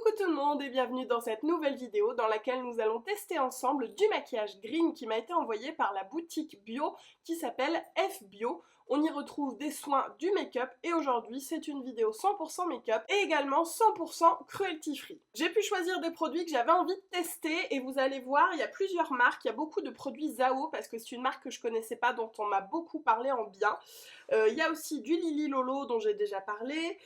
Coucou tout le monde et bienvenue dans cette nouvelle vidéo dans laquelle nous allons tester ensemble du maquillage green qui m'a été envoyé par la boutique bio qui s'appelle F-Bio. On y retrouve des soins, du make-up et aujourd'hui c'est une vidéo 100% make-up et également 100% cruelty free. J'ai pu choisir des produits que j'avais envie de tester et vous allez voir il y a plusieurs marques, il y a beaucoup de produits Zao parce que c'est une marque que je connaissais pas dont on m'a beaucoup parlé en bien. Il y a aussi du Lily Lolo dont j'ai déjà parlé,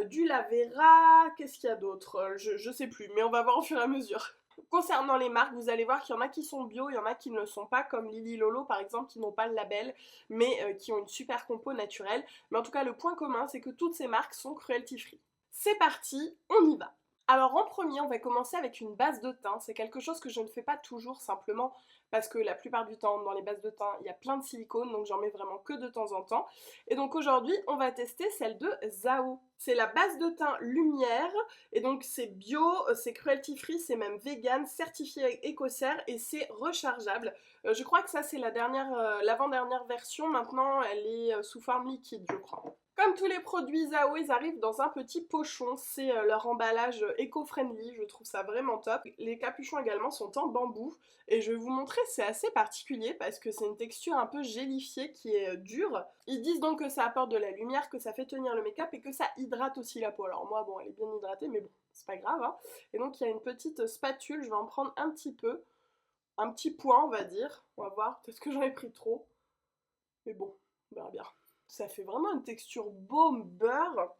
du Lavera, qu'est-ce qu'il y a d'autre? Je sais plus, mais on va voir au fur et à mesure. Concernant les marques, vous allez voir qu'il y en a qui sont bio, il y en a qui ne le sont pas, comme Lily Lolo par exemple, qui n'ont pas le label, mais qui ont une super compo naturelle. Mais en tout cas, le point commun, c'est que toutes ces marques sont cruelty free. C'est parti, on y va! Alors en premier, on va commencer avec une base de teint. C'est quelque chose que je ne fais pas toujours simplement parce que la plupart du temps, dans les bases de teint, il y a plein de silicone, donc j'en mets vraiment que de temps en temps. Et donc aujourd'hui, on va tester celle de Zao. C'est la base de teint Lumière, et donc c'est bio, c'est cruelty free, c'est même vegan, certifié écossaire et c'est rechargeable. Je crois que ça c'est l'avant-dernière version, maintenant elle est sous forme liquide je crois. Comme tous les produits Zao, ils arrivent dans un petit pochon, c'est leur emballage éco-friendly, je trouve ça vraiment top. Les capuchons également sont en bambou, et je vais vous montrer, c'est assez particulier parce que c'est une texture un peu gélifiée qui est dure. Ils disent donc que ça apporte de la lumière, que ça fait tenir le make-up et que ça hydrate aussi la peau. Alors moi, bon, elle est bien hydratée, mais bon, c'est pas grave, hein. Et donc il y a une petite spatule, je vais en prendre un petit peu, un petit point on va dire, on va voir, peut-être que j'en ai pris trop, mais bon, on verra bien. Ça fait vraiment une texture baume beurre.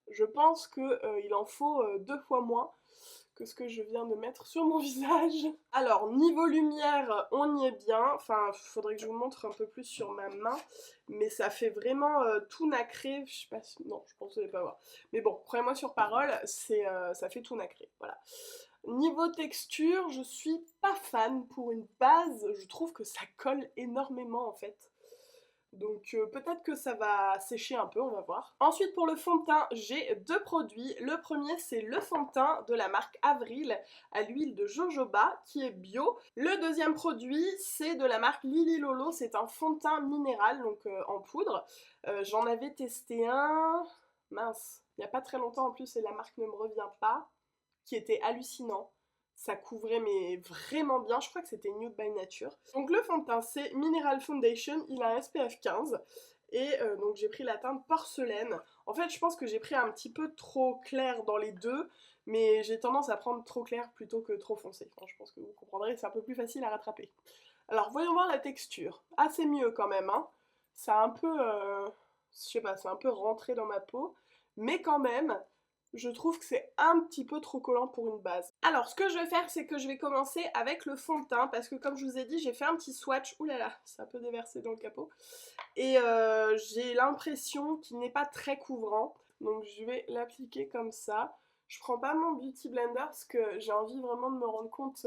Je pense qu'il en faut 2 fois moins que ce que je viens de mettre sur mon visage. Alors, niveau lumière, on y est bien. Enfin, il faudrait que je vous montre un peu plus sur ma main. Mais ça fait vraiment tout nacré. Je sais pas si... Non, je pense que vous n'allez pas voir. Mais bon, croyez-moi sur parole, ça fait tout nacré. Voilà. Niveau texture, je suis pas fan pour une base. Je trouve que ça colle énormément en fait. Donc peut-être que ça va sécher un peu, on va voir. Ensuite pour le fond de teint, j'ai deux produits. Le premier c'est le fond de teint de la marque Avril à l'huile de jojoba qui est bio. Le deuxième produit c'est de la marque Lily Lolo, c'est un fond de teint minéral donc en poudre. J'en avais testé un, mince, il n'y a pas très longtemps en plus et la marque ne me revient pas, qui était hallucinant. Ça couvrait mais vraiment bien, je crois que c'était Nude by Nature. Donc le fond de teint c'est Mineral Foundation, il a un SPF 15 et donc j'ai pris la teinte porcelaine. En fait je pense que j'ai pris un petit peu trop clair dans les deux, mais j'ai tendance à prendre trop clair plutôt que trop foncé. Enfin, je pense que vous comprendrez, c'est un peu plus facile à rattraper. Alors voyons voir la texture. Ah c'est mieux quand même, hein. Ça a un peu, je sais pas, c'est un peu rentré dans ma peau, mais quand même, je trouve que c'est un petit peu trop collant pour une base. Alors ce que je vais faire c'est que je vais commencer avec le fond de teint parce que comme je vous ai dit j'ai fait un petit swatch, oulala c'est un peu déversé dans le capot, et j'ai l'impression qu'il n'est pas très couvrant, donc je vais l'appliquer comme ça. Je prends pas mon beauty blender parce que j'ai envie vraiment de me rendre compte,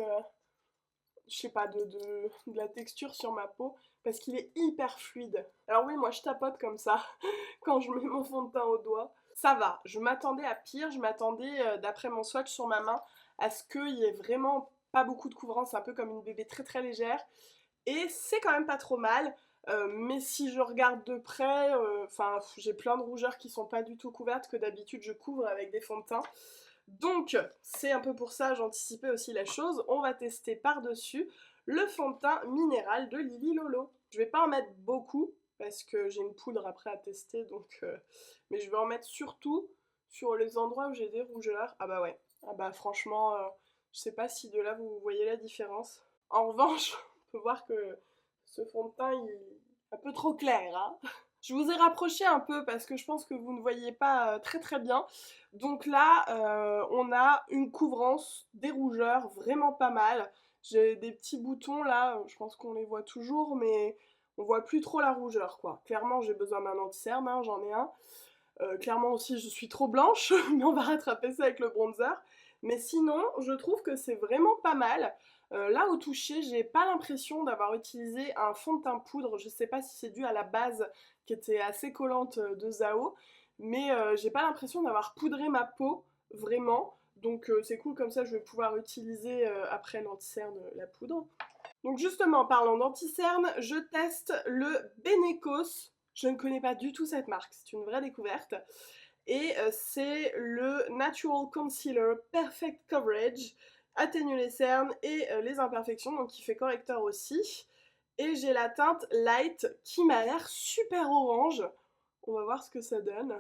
je sais pas, de la texture sur ma peau parce qu'il est hyper fluide. Alors oui moi je tapote comme ça quand je mets mon fond de teint au doigt. Ça va, je m'attendais à pire, je m'attendais, d'après mon swatch sur ma main, à ce qu'il y ait vraiment pas beaucoup de couvrance, un peu comme une bébé très très légère. Et c'est quand même pas trop mal, mais si je regarde de près, enfin j'ai plein de rougeurs qui sont pas du tout couvertes, que d'habitude je couvre avec des fonds de teint. Donc c'est un peu pour ça, j'anticipais aussi la chose. On va tester par-dessus le fond de teint minéral de Lily Lolo. Je vais pas en mettre beaucoup, parce que j'ai une poudre après à tester, donc mais je vais en mettre surtout sur les endroits où j'ai des rougeurs. Ah bah ouais, ah bah franchement, je sais pas si de là vous voyez la différence. En revanche, on peut voir que ce fond de teint il est un peu trop clair, hein. Je vous ai rapproché un peu parce que je pense que vous ne voyez pas très très bien. Donc là, on a une couvrance, des rougeurs, vraiment pas mal. J'ai des petits boutons là, je pense qu'on les voit toujours, mais on voit plus trop la rougeur quoi. Clairement j'ai besoin d'un anti-cerne, hein, j'en ai un. Clairement aussi je suis trop blanche, mais on va rattraper ça avec le bronzer. Mais sinon je trouve que c'est vraiment pas mal. Là au toucher j'ai pas l'impression d'avoir utilisé un fond de teint poudre, je sais pas si c'est dû à la base qui était assez collante de Zao, mais j'ai pas l'impression d'avoir poudré ma peau vraiment. Donc c'est cool, comme ça je vais pouvoir utiliser après l'anti-cerne la poudre. Donc justement, en parlant d'anti-cerne, je teste le Benecos. Je ne connais pas du tout cette marque, c'est une vraie découverte. et c'est le Natural Concealer Perfect Coverage, atténue les cernes et les imperfections, donc il fait correcteur aussi. Et j'ai la teinte Light qui m'a l'air super orange. On va voir ce que ça donne.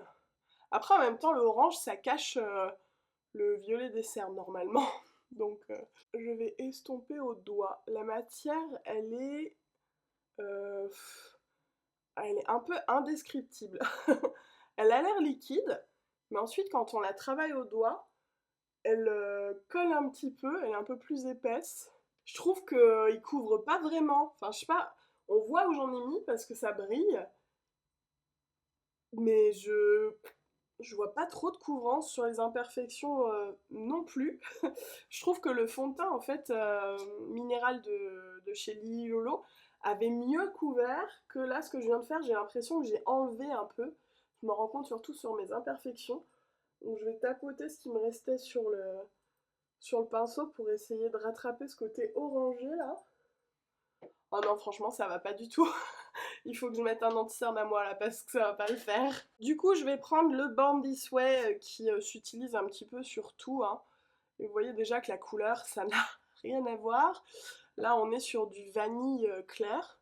Après, en même temps, le orange, ça cache le violet des cernes normalement. Donc, je vais estomper au doigt. La matière, euh, elle est un peu indescriptible. Elle a l'air liquide, mais ensuite, quand on la travaille au doigt, elle colle un petit peu, elle est un peu plus épaisse. Je trouve qu'il couvre pas vraiment. Enfin, je sais pas, on voit où j'en ai mis parce que ça brille, mais je vois pas trop de couvrance sur les imperfections non plus. Je trouve que le fond de teint en fait minéral de chez Lily Lolo avait mieux couvert que là ce que je viens de faire. J'ai l'impression que j'ai enlevé un peu. Je me rends compte surtout sur mes imperfections. Donc je vais tapoter ce qui me restait sur le pinceau pour essayer de rattraper ce côté orangé là. Oh non, franchement, ça va pas du tout. Il faut que je mette un anti-cerne à moi là parce que ça va pas le faire. Du coup, je vais prendre le Born This Way qui s'utilise un petit peu sur tout, hein. Et vous voyez déjà que la couleur, ça n'a rien à voir. Là, on est sur du vanille clair.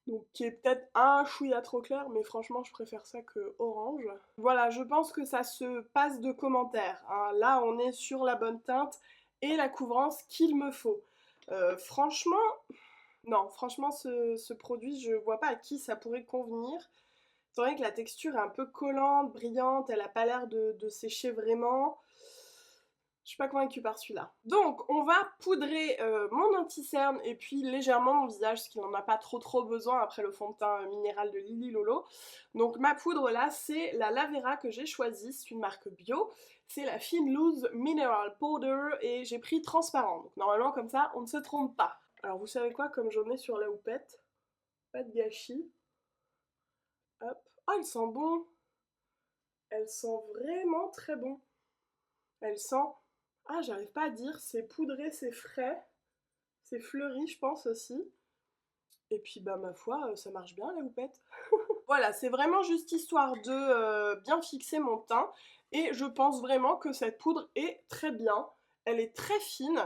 Donc qui est peut-être un chouïa trop clair, mais franchement, je préfère ça que orange. Voilà, je pense que ça se passe de commentaires, hein. Là, on est sur la bonne teinte et la couvrance qu'il me faut. Franchement, non, franchement, ce produit, je vois pas à qui ça pourrait convenir. C'est vrai que la texture est un peu collante, brillante, elle a pas l'air de sécher vraiment. Je suis pas convaincue par celui-là. Donc, on va poudrer mon anti-cerne et puis légèrement mon visage, parce qu'il n'en a pas trop besoin après le fond de teint minéral de Lily Lolo. Donc, ma poudre là, c'est la Lavera que j'ai choisie, c'est une marque bio. C'est la Fine Loose Mineral Powder et j'ai pris transparent. Donc, normalement, comme ça, on ne se trompe pas. Alors, vous savez quoi, comme j'en ai sur la houppette, pas de gâchis. Hop. Oh, elle sent bon! Elle sent vraiment très bon. Elle sent... Ah, j'arrive pas à dire, c'est poudré, c'est frais, c'est fleuri, je pense aussi. Et puis, bah, ma foi, ça marche bien la houppette. Voilà, c'est vraiment juste histoire de bien fixer mon teint. Et je pense vraiment que cette poudre est très bien. Elle est très fine.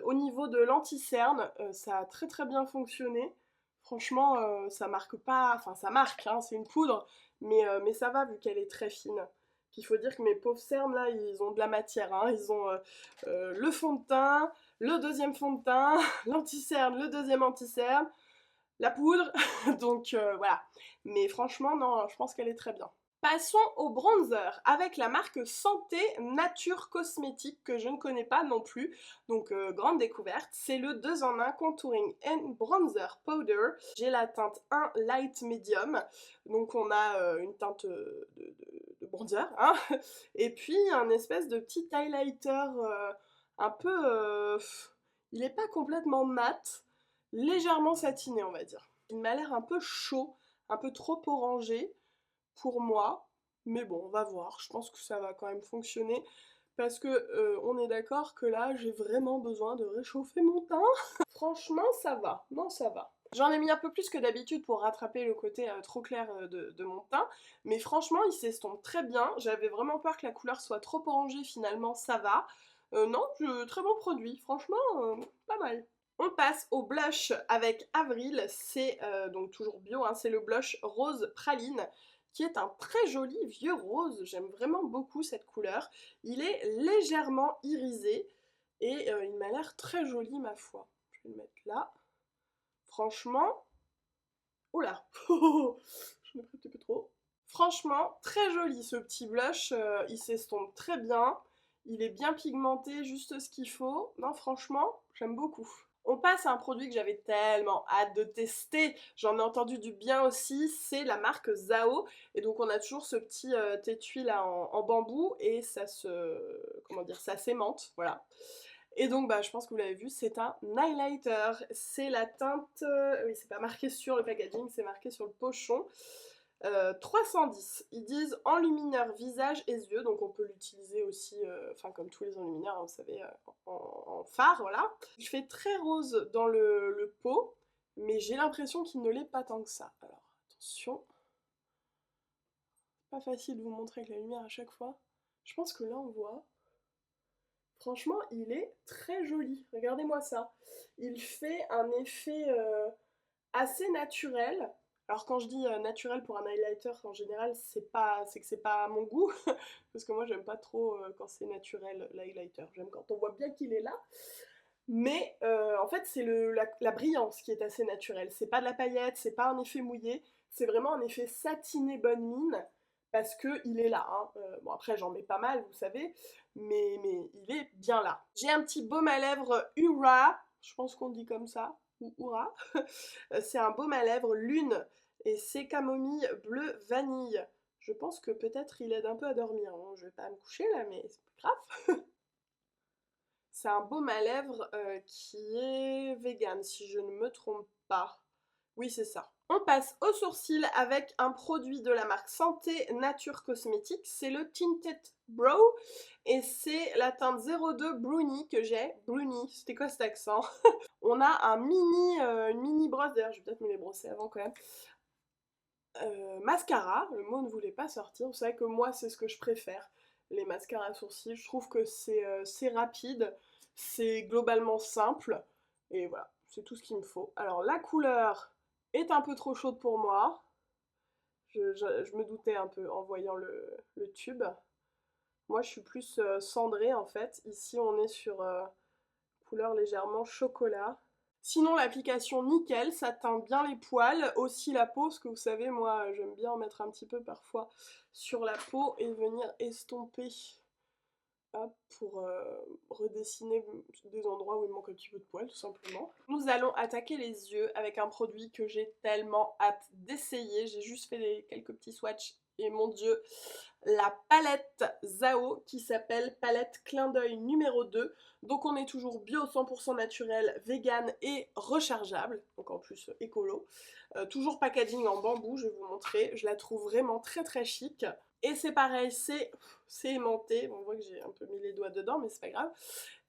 Au niveau de l'anti-cerne, ça a très bien fonctionné. Franchement, ça marque pas... Enfin, ça marque, hein, c'est une poudre. Mais ça va vu qu'elle est très fine. Puis il faut dire que mes pauvres cernes, là, ils ont de la matière, hein. Ils ont le fond de teint, le deuxième fond de teint, l'anti-cerne, le deuxième anti-cerne, la poudre. Donc voilà. Mais franchement, non, je pense qu'elle est très bien. Passons au bronzer avec la marque Santé Nature Cosmétique que je ne connais pas non plus, donc grande découverte. C'est le 2 en 1 Contouring and Bronzer Powder. J'ai la teinte 1 Light Medium, donc on a une teinte de bronzer, hein, et puis un espèce de petit highlighter un peu... il n'est pas complètement mat, légèrement satiné on va dire. Il m'a l'air un peu chaud, un peu trop orangé pour moi, mais bon, on va voir. Je pense que ça va quand même fonctionner parce que on est d'accord que là, j'ai vraiment besoin de réchauffer mon teint. Franchement, ça va. Non, ça va. J'en ai mis un peu plus que d'habitude pour rattraper le côté trop clair de mon teint, mais franchement, il s'estompe très bien. J'avais vraiment peur que la couleur soit trop orangée, finalement, ça va. Non, très bon produit. Franchement, pas mal. On passe au blush avec Avril, c'est donc toujours bio, hein, c'est le blush rose praline qui est un très joli vieux rose, j'aime vraiment beaucoup cette couleur. Il est légèrement irisé et il m'a l'air très joli ma foi. Je vais le mettre là. Franchement, oula, je me pris un petit peu trop. Franchement, très joli ce petit blush, il s'estompe très bien, il est bien pigmenté, juste ce qu'il faut. Non, franchement, j'aime beaucoup. On passe à un produit que j'avais tellement hâte de tester, j'en ai entendu du bien aussi, c'est la marque Zao. Et donc on a toujours ce petit étui là en bambou et ça se... comment dire, ça s'aimante, voilà. Et donc bah je pense que vous l'avez vu, c'est un highlighter. C'est la teinte... oui, c'est pas marqué sur le packaging, c'est marqué sur le pochon. 310, ils disent enlumineur visage et yeux, donc on peut l'utiliser aussi, enfin comme tous les enlumineurs, hein, vous savez, en fard, voilà. Il fait très rose dans le pot, mais j'ai l'impression qu'il ne l'est pas tant que ça. Alors attention, Pas facile de vous montrer avec la lumière à chaque fois. Je pense que là on voit. Franchement, il est très joli. Regardez-moi ça. Il fait un effet assez naturel. Alors quand je dis naturel pour un highlighter, en général, c'est que c'est pas à mon goût. Parce que moi, j'aime pas trop quand c'est naturel l'highlighter. J'aime quand on voit bien qu'il est là. Mais en fait, c'est la brillance qui est assez naturelle. C'est pas de la paillette, c'est pas un effet mouillé. C'est vraiment un effet satiné bonne mine. Parce que il est là. Hein. Bon, après, j'en mets pas mal, vous savez. Mais il est bien là. J'ai un petit baume à lèvres Ura. Je pense qu'on dit comme ça. Ou Ura. C'est un baume à lèvres Lune. Et c'est camomille bleu vanille. Je pense que peut-être il aide un peu à dormir. Hein. Je vais pas me coucher là, mais c'est pas grave. C'est un baume à lèvres qui est vegan, si je ne me trompe pas. Oui, c'est ça. On passe aux sourcils avec un produit de la marque Santé Nature Cosmétiques. C'est le Tinted Brow et c'est la teinte 02 Bruni que j'ai. Bruni, c'était quoi cet accent? On a une mini brosse, d'ailleurs je vais peut-être me les brosser avant quand même. Mascara, le mot ne voulait pas sortir. Vous savez que moi c'est ce que je préfère, les mascaras à sourcils. Je trouve que c'est rapide, c'est globalement simple, et voilà, c'est tout ce qu'il me faut. Alors la couleur est un peu trop chaude pour moi, je me doutais un peu en voyant le tube. Moi je suis plus cendrée en fait, ici on est sur couleur légèrement chocolat. Sinon l'application nickel, ça teint bien les poils, aussi la peau, parce que vous savez moi j'aime bien en mettre un petit peu parfois sur la peau et venir estomper, hop, pour redessiner des endroits où il manque un petit peu de poils tout simplement. Nous allons attaquer les yeux avec un produit que j'ai tellement hâte d'essayer, j'ai juste fait quelques petits swatchs et mon dieu, la palette Zao qui s'appelle palette clin d'œil numéro 2. Donc on est toujours bio, 100% naturel, vegan et rechargeable, donc en plus écolo. Toujours packaging en bambou, je vais vous montrer, je la trouve vraiment très très chic. Et c'est pareil, c'est aimanté, on voit que j'ai un peu mis les doigts dedans mais c'est pas grave.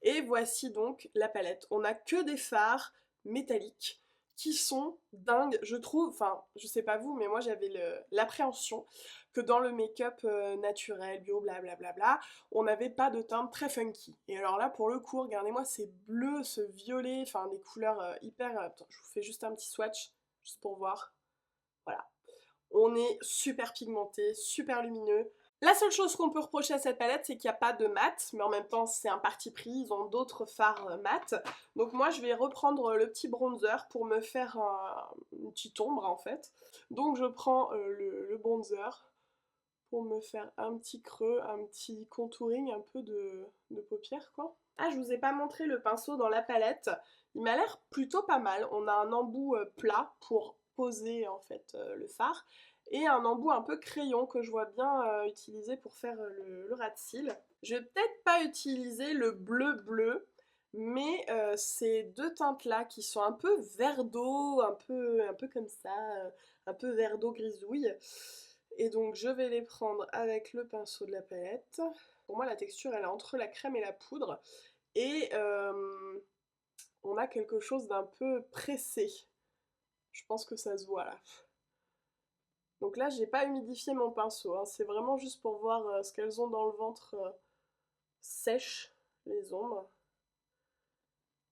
Et voici donc la palette, on n'a que des fards métalliques qui sont dingues, je trouve, enfin je sais pas vous mais moi j'avais l'appréhension que dans le make-up naturel, bio, blablabla, on n'avait pas de teinte très funky. Et alors là, pour le coup, regardez-moi ces bleus, ce violet, enfin des couleurs hyper... Attends, je vous fais juste un petit swatch, juste pour voir. Voilà. On est super pigmenté, super lumineux. La seule chose qu'on peut reprocher à cette palette, c'est qu'il n'y a pas de mat, mais en même temps c'est un parti pris, ils ont d'autres fards mat. Donc moi je vais reprendre le petit bronzer pour me faire une petite ombre en fait. Donc je prends le bronzer pour me faire un petit creux, un petit contouring un peu de paupières quoi. Ah, je vous ai pas montré le pinceau dans la palette, il m'a l'air plutôt pas mal. On a un embout plat pour poser en fait le fard et un embout un peu crayon que je vois bien utiliser pour faire le ras de cils. Je vais peut-être pas utiliser le bleu bleu, mais ces deux teintes là qui sont un peu vert d'eau, un peu comme ça, un peu vert d'eau grisouille. Et donc je vais les prendre avec le pinceau de la palette. Pour moi la texture elle est entre la crème et la poudre. Et on a quelque chose d'un peu pressé. Je pense que ça se voit là. Donc là j'ai pas humidifié mon pinceau, hein. C'est vraiment juste pour voir ce qu'elles ont dans le ventre sèche, les ombres.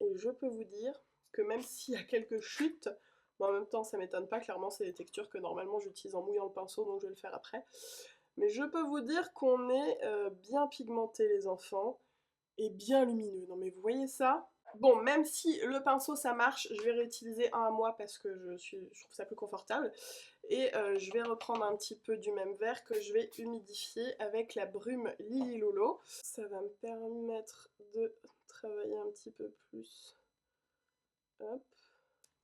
Et je peux vous dire que même s'il y a quelques chutes, bon, en même temps ça m'étonne pas, clairement c'est des textures que normalement j'utilise en mouillant le pinceau donc je vais le faire après. Mais je peux vous dire qu'on est bien pigmenté les enfants et bien lumineux. Non mais vous voyez ça? Bon, même si le pinceau ça marche, je vais réutiliser un à moi parce que je trouve ça plus confortable. Et je vais reprendre un petit peu du même vert que je vais humidifier avec la brume Lily Lolo. Ça va me permettre de travailler un petit peu plus. Hop.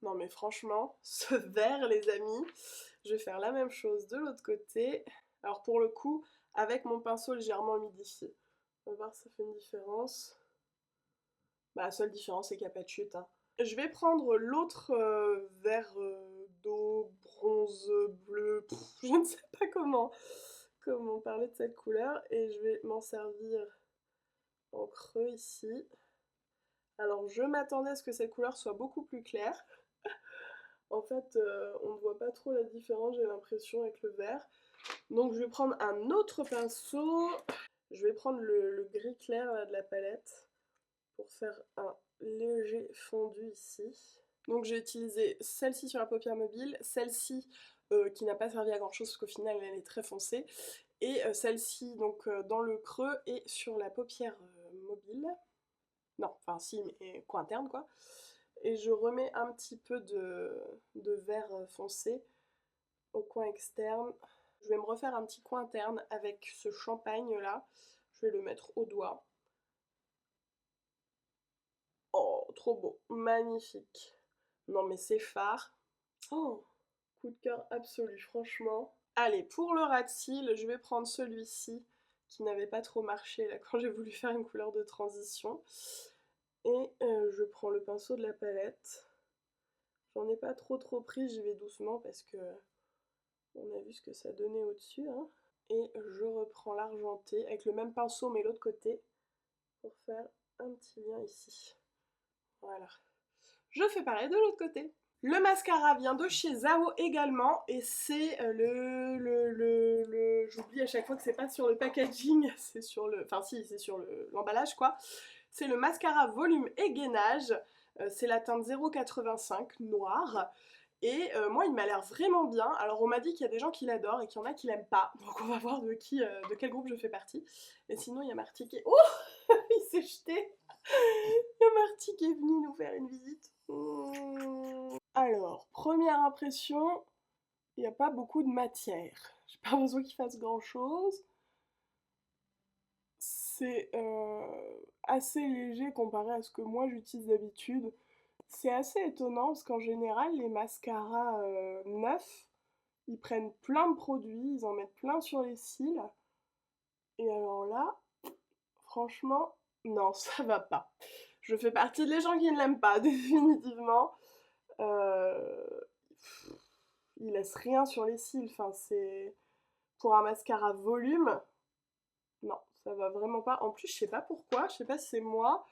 Non mais franchement, ce vert les amis, je vais faire la même chose de l'autre côté. Alors pour le coup, avec mon pinceau légèrement humidifié. On va voir si ça fait une différence. Bah, la seule différence, c'est qu'il n'y a pas de chute. Hein. Je vais prendre l'autre vert d'eau, bronze, bleu, je ne sais pas comment parler de cette couleur. Et je vais m'en servir en creux ici. Alors je m'attendais à ce que cette couleur soit beaucoup plus claire. En fait, on ne voit pas trop la différence, j'ai l'impression, avec le vert. Donc je vais prendre un autre pinceau. Je vais prendre le gris clair là, de la palette pour faire un léger fondu ici. Donc j'ai utilisé celle-ci sur la paupière mobile, celle-ci qui n'a pas servi à grand chose parce qu'au final elle est très foncée, et celle-ci donc dans le creux et sur la paupière mobile. Non, enfin si, mais coin interne quoi. Et je remets un petit peu de vert foncé au coin externe. Je vais me refaire un petit coin interne avec ce champagne là. Je vais le mettre au doigt. Oh, trop beau, magnifique. Non mais c'est phare. Oh, coup de cœur absolu, franchement. Allez, pour le ras de cils, je vais prendre celui-ci qui n'avait pas trop marché là quand j'ai voulu faire une couleur de transition. Et je prends le pinceau de la palette. J'en ai pas trop pris, j'y vais doucement parce que on a vu ce que ça donnait au-dessus. Hein. Et je reprends l'argenté avec le même pinceau mais l'autre côté pour faire un petit lien ici. Voilà. Je fais pareil de l'autre côté. Le mascara vient de chez Zao également et c'est j'oublie à chaque fois que c'est pas sur le packaging, c'est sur le... Enfin si, c'est sur l'emballage quoi. C'est le mascara volume et gainage, c'est la teinte 0,85 noire. Et moi il m'a l'air vraiment bien. Alors on m'a dit qu'il y a des gens qui l'adorent et qu'il y en a qui l'aiment pas. Donc on va voir de quel groupe je fais partie. Et sinon il y a Marty qui est... Oh il s'est jeté. Il y a Marty qui est venu nous faire une visite. Alors, première impression, il n'y a pas beaucoup de matière. J'ai pas besoin qu'il fasse grand chose. C'est assez léger comparé à ce que moi j'utilise d'habitude. C'est assez étonnant parce qu'en général, les mascaras neufs, ils prennent plein de produits, ils en mettent plein sur les cils. Et alors là, franchement, non, ça va pas. Je fais partie des gens qui ne l'aiment pas, définitivement. Euh, il laisse rien sur les cils, enfin c'est... Pour un mascara volume, non, ça va vraiment pas. En plus, je sais pas pourquoi, je sais pas si c'est moi,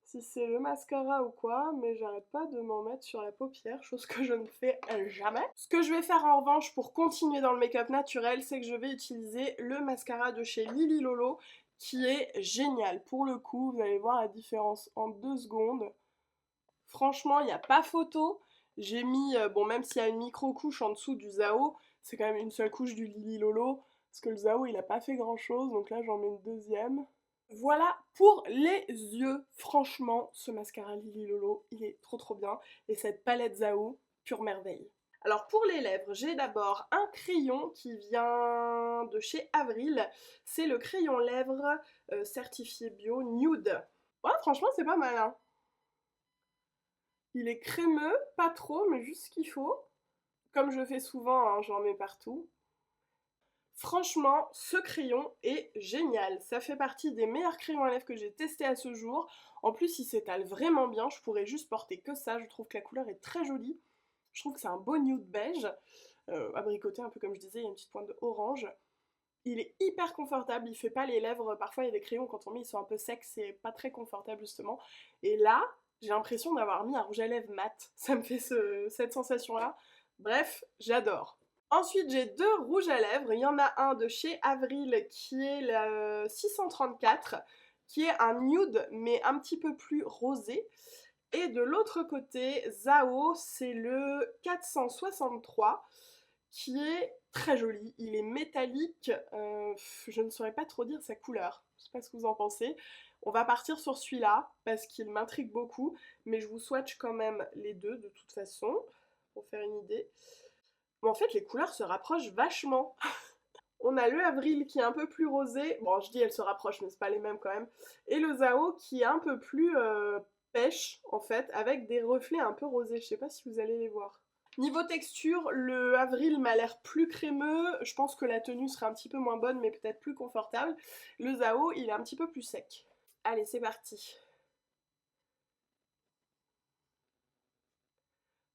si c'est le mascara ou quoi, mais j'arrête pas de m'en mettre sur la paupière, chose que je ne fais jamais. Ce que je vais faire en revanche pour continuer dans le make-up naturel, c'est que je vais utiliser le mascara de chez Lily Lolo, qui est génial. Pour le coup, vous allez voir la différence en 2 secondes. Franchement, il n'y a pas photo. J'ai mis, bon, même s'il y a une micro-couche en dessous du Zao, c'est quand même une seule couche du Lily Lolo, parce que le Zao, il a pas fait grand-chose, donc là, j'en mets une deuxième. Voilà pour les yeux. Franchement, ce mascara Lily Lolo, il est trop bien. Et cette palette Zao, pure merveille. Alors pour les lèvres, j'ai d'abord un crayon qui vient de chez Avril. C'est le crayon lèvres certifié bio nude. Ouais, franchement, c'est pas mal, hein. Il est crémeux, pas trop, mais juste ce qu'il faut. Comme je fais souvent, hein, j'en mets partout. Franchement, ce crayon est génial. Ça fait partie des meilleurs crayons à lèvres que j'ai testé à ce jour. En plus, il s'étale vraiment bien. Je pourrais juste porter que ça. Je trouve que la couleur est très jolie. Je trouve que c'est un beau nude beige. Abricoté, un peu comme je disais, il y a une petite pointe orange. Il est hyper confortable, il fait pas les lèvres. Parfois, il y a des crayons, quand on met, ils sont un peu secs, c'est pas très confortable justement. Et là, j'ai l'impression d'avoir mis un rouge à lèvres mat. Ça me fait cette sensation-là. Bref, j'adore. Ensuite, j'ai 2 rouges à lèvres. Il y en a un de chez Avril qui est le 634, qui est un nude mais un petit peu plus rosé. Et de l'autre côté, Zao, c'est le 463 qui est très joli. Il est métallique, je ne saurais pas trop dire sa couleur. Je sais pas ce que vous en pensez. On va partir sur celui-là parce qu'il m'intrigue beaucoup, mais je vous swatch quand même les deux de toute façon pour faire une idée. Bon, en fait, les couleurs se rapprochent vachement. On a le Avril qui est un peu plus rosé. Bon, je dis elles se rapprochent, mais c'est pas les mêmes quand même. Et le Zao qui est un peu plus pêche, en fait, avec des reflets un peu rosés. Je sais pas si vous allez les voir. Niveau texture, le Avril m'a l'air plus crémeux. Je pense que la tenue sera un petit peu moins bonne, mais peut-être plus confortable. Le Zao, il est un petit peu plus sec. Allez, c'est parti.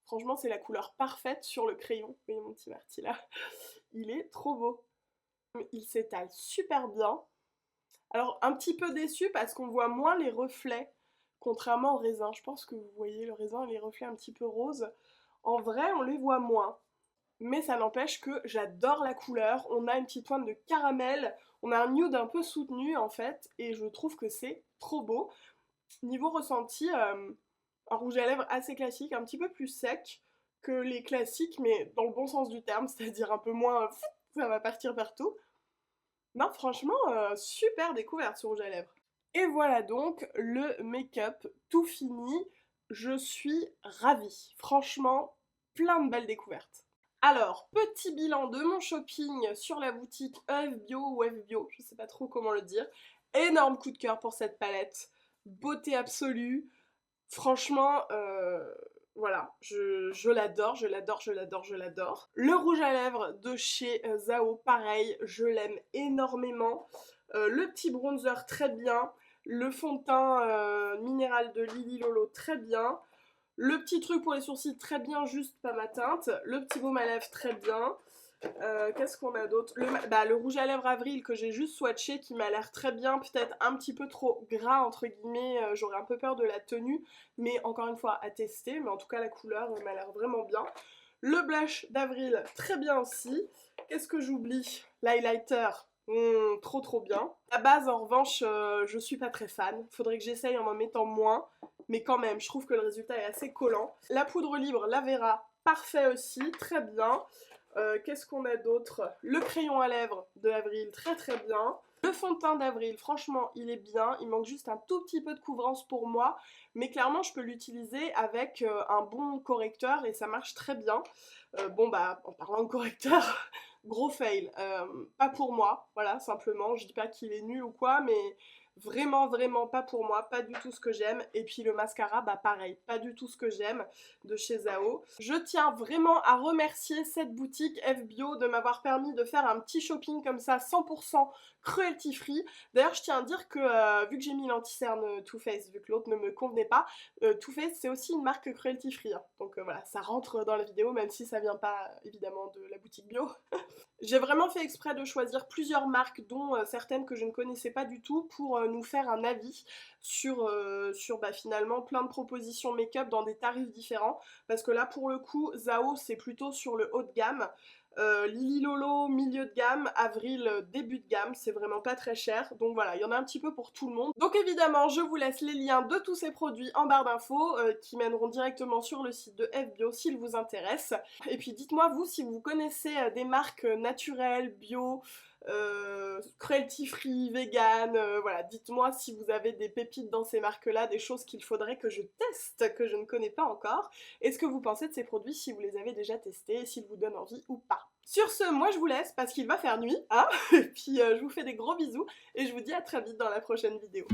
Franchement, c'est la couleur parfaite sur le crayon. Vous voyez mon petit Marty là. Il est trop beau. Il s'étale super bien. Alors, un petit peu déçu parce qu'on voit moins les reflets, contrairement au raisin. Je pense que vous voyez le raisin et les reflets un petit peu roses. En vrai, on les voit moins. mais ça n'empêche que j'adore la couleur. On a une petite pointe de caramel, on a un nude un peu soutenu en fait, et je trouve que c'est trop beau. Niveau ressenti, un rouge à lèvres assez classique, un petit peu plus sec que les classiques, mais dans le bon sens du terme, c'est-à-dire un peu moins ça va partir partout. Non, franchement, super découverte ce rouge à lèvres. Et voilà donc le make-up tout fini. Je suis ravie. Franchement, plein de belles découvertes. Alors, petit bilan de mon shopping sur la boutique EFBio ou FBio, je sais pas trop comment le dire. Énorme coup de cœur pour cette palette. Beauté absolue. Franchement, voilà, je l'adore, je l'adore, je l'adore, je l'adore. Le rouge à lèvres de chez Zao, pareil, je l'aime énormément. Le petit bronzer, très bien. Le fond de teint minéral de Lily Lolo, très bien. Le petit truc pour les sourcils, très bien, juste pas ma teinte. Le petit baume à lèvres, très bien. Qu'est-ce qu'on a d'autre? Le rouge à lèvres Avril que j'ai juste swatché qui m'a l'air très bien, peut-être un petit peu trop gras entre guillemets, j'aurais un peu peur de la tenue, mais encore une fois à tester, mais en tout cas la couleur m'a l'air vraiment bien. Le blush d'Avril, très bien aussi. Qu'est-ce que j'oublie? L'highlighter, trop bien. La base en revanche, je suis pas très fan, faudrait que j'essaye en mettant moins, mais quand même, je trouve que le résultat est assez collant. La poudre libre, la Vera, parfait aussi, très bien. Qu'est-ce qu'on a d'autre? Le crayon à lèvres de Avril, très très bien. Le fond de teint d'Avril, franchement, il est bien. Il manque juste un tout petit peu de couvrance pour moi. Mais clairement, je peux l'utiliser avec un bon correcteur et ça marche très bien. En parlant de correcteur, gros fail. Pas pour moi, voilà, simplement. Je dis pas qu'il est nul ou quoi, mais vraiment pas pour moi, pas du tout ce que j'aime. Et puis le mascara, bah pareil, pas du tout ce que j'aime de chez Zao. Je tiens vraiment à remercier cette boutique FBio de m'avoir permis de faire un petit shopping comme ça 100% cruelty free. D'ailleurs je tiens à dire que vu que j'ai mis l'anti-cerne Too Faced, vu que l'autre ne me convenait pas, Too Faced c'est aussi une marque cruelty free, hein. Donc voilà, ça rentre dans la vidéo même si ça vient pas évidemment de la boutique bio. J'ai vraiment fait exprès de choisir plusieurs marques, dont certaines que je ne connaissais pas du tout, pour nous faire un avis sur finalement plein de propositions make-up dans des tarifs différents. Parce que là, pour le coup, Zao, c'est plutôt sur le haut de gamme. Lily Lolo, milieu de gamme, Avril, début de gamme, c'est vraiment pas très cher. Donc voilà, il y en a un petit peu pour tout le monde. Donc évidemment, je vous laisse les liens de tous ces produits en barre d'infos qui mèneront directement sur le site de FBio s'ils vous intéressent. Et puis dites-moi vous si vous connaissez des marques naturelles, bio, cruelty free, vegan, voilà, dites-moi si vous avez des pépites dans ces marques-là, des choses qu'il faudrait que je teste, que je ne connais pas encore. Et ce que vous pensez de ces produits, si vous les avez déjà testés, s'ils vous donnent envie ou pas. Sur ce, moi je vous laisse parce qu'il va faire nuit, hein. Et puis je vous fais des gros bisous et je vous dis à très vite dans la prochaine vidéo.